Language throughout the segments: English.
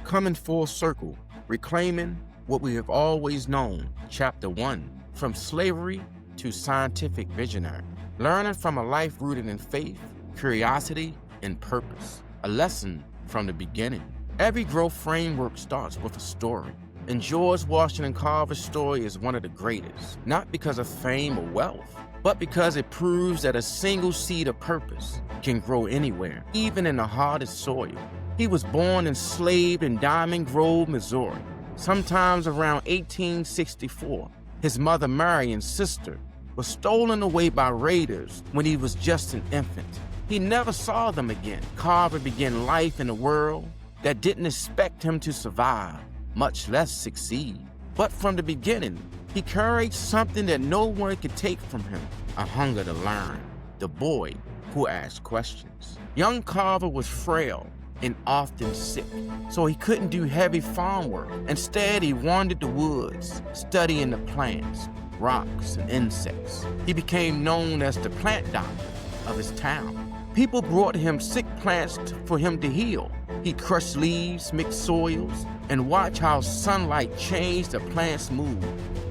coming full circle, reclaiming what we have always known. Chapter 1, From Slavery to Scientific Visionary. Learning from a life rooted in faith, curiosity, and purpose. A lesson from the beginning. Every growth framework starts with a story, and George Washington Carver's story is one of the greatest, not because of fame or wealth, but because it proves that a single seed of purpose can grow anywhere, even in the hardest soil. He was born enslaved in Diamond Grove, Missouri, sometimes around 1864. His mother, Marion's sister, was stolen away by raiders when he was just an infant. He never saw them again. Carver began life in a world that didn't expect him to survive, much less succeed. But from the beginning, he carried something that no one could take from him, a hunger to learn, the boy who asked questions. Young Carver was frail and often sick, so he couldn't do heavy farm work. Instead, he wandered the woods, studying the plants, rocks, and insects. He became known as the plant doctor of his town. People brought him sick plants for him to heal. He crushed leaves, mixed soils, and watched how sunlight changed the plant's mood.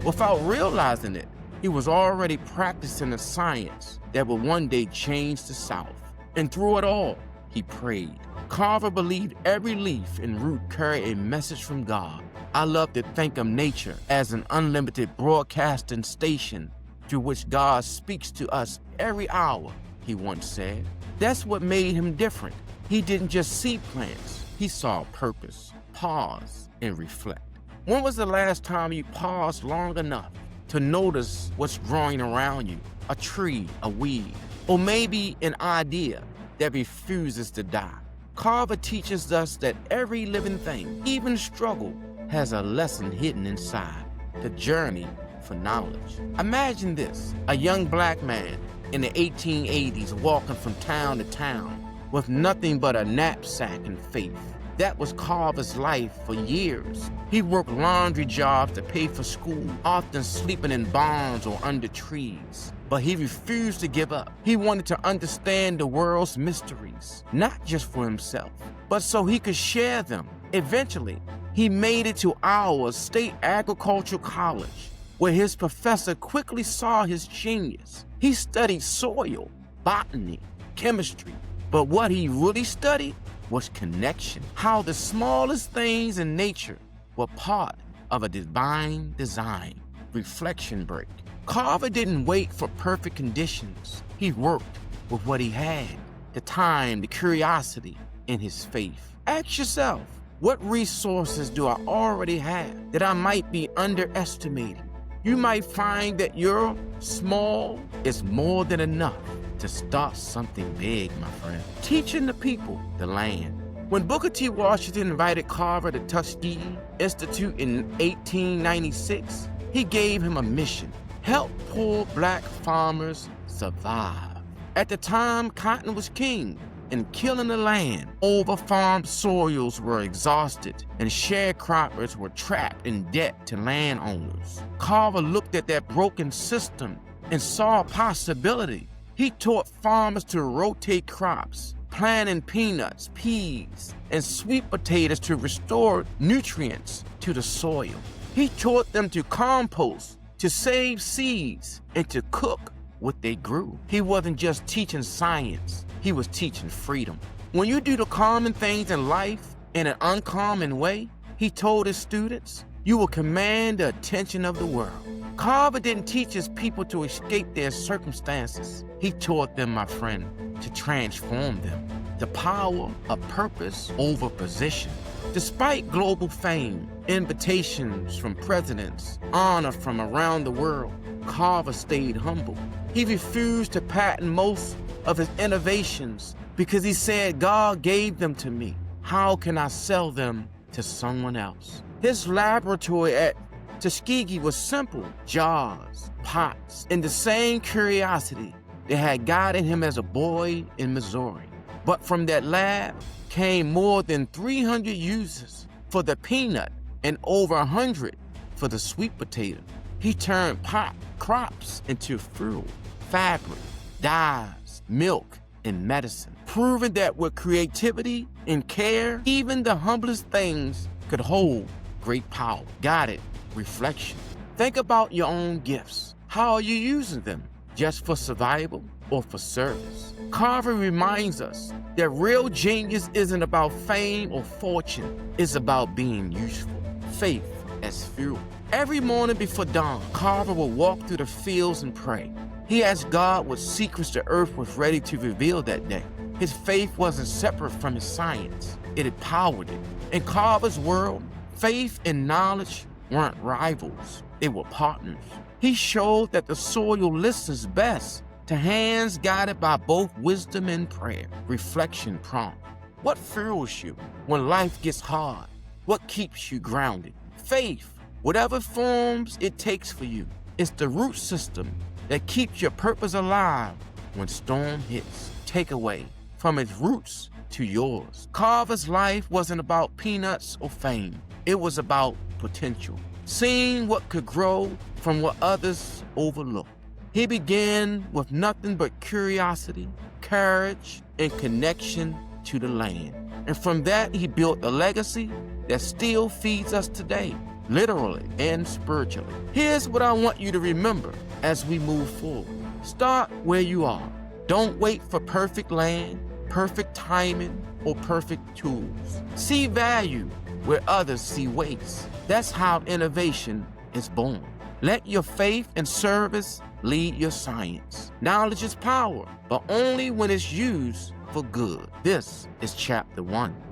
Without realizing it, he was already practicing a science that would one day change the South. And through it all, he prayed. Carver believed every leaf and root carried a message from God. I love to think of nature as an unlimited broadcasting station through which God speaks to us every hour, he once said. That's what made him different. He didn't just see plants, he saw purpose. Pause and reflect. When was the last time you paused long enough to notice what's growing around you? A tree, a weed, or maybe an idea that refuses to die. Carver teaches us that every living thing, even struggle, has a lesson hidden inside, the journey for knowledge. Imagine this, a young black man in the 1880s walking from town to town with nothing but a knapsack and faith. That was Carver's life for years. He worked laundry jobs to pay for school, often sleeping in barns or under trees. But he refused to give up. He wanted to understand the world's mysteries, not just for himself, but so he could share them. Eventually, he made it to Iowa State Agricultural College, where his professor quickly saw his genius. He studied soil, botany, chemistry, but what he really studied was connection, how the smallest things in nature were part of a divine design. Reflection break. Carver didn't wait for perfect conditions. He worked with what he had, the time, the curiosity, and his faith. Ask yourself, what resources do I already have that I might be underestimating? You might find that your small is more than enough to start something big, my friend. Teaching the people the land. When Booker T. Washington invited Carver to Tuskegee Institute in 1896, he gave him a mission: help poor black farmers survive. At the time, cotton was king and killing the land. Over-farmed soils were exhausted and sharecroppers were trapped in debt to landowners. Carver looked at that broken system and saw a possibility. He taught farmers to rotate crops, planting peanuts, peas, and sweet potatoes to restore nutrients to the soil. He taught them to compost, to save seeds, and to cook what they grew. He wasn't just teaching science, he was teaching freedom. When you do the common things in life in an uncommon way, he told his students, you will command the attention of the world. Carver didn't teach his people to escape their circumstances. He taught them, my friend, to transform them. The power of purpose over position. Despite global fame, invitations from presidents, honor from around the world, Carver stayed humble. He refused to patent most of his innovations because he said, God gave them to me. How can I sell them to someone else? His laboratory at Tuskegee was simple: jars, pots, and the same curiosity that had guided him as a boy in Missouri. But from that lab came more than 300 uses for the peanut and over 100 for the sweet potato. He turned pot crops into fuel, fabric, dyes, milk, and medicine, proving that with creativity and care, even the humblest things could hold great power. Got it. Reflection. Think about your own gifts. How are you using them? Just for survival or for service? Carver reminds us that real genius isn't about fame or fortune. It's about being useful. Faith as fuel. Every morning before dawn, Carver will walk through the fields and pray. He asked God what secrets the earth was ready to reveal that day. His faith wasn't separate from his science. It empowered it. In Carver's world, faith and knowledge weren't rivals. They were partners. He showed that the soil listens best to hands guided by both wisdom and prayer. Reflection prompt. What fuels you when life gets hard? What keeps you grounded? Faith, whatever forms it takes for you. It's the root system that keeps your purpose alive when storm hits. Takeaway, from its roots to yours. Carver's life wasn't about peanuts or fame. It was about potential, seeing what could grow from what others overlooked. He began with nothing but curiosity, courage, and connection to the land. And from that, he built a legacy that still feeds us today, literally and spiritually. Here's what I want you to remember as we move forward. Start where you are. Don't wait for perfect land, perfect timing, or perfect tools. See value where others see waste. That's how innovation is born. Let your faith and service lead your science. Knowledge is power, but only when it's used for good. This is chapter 1.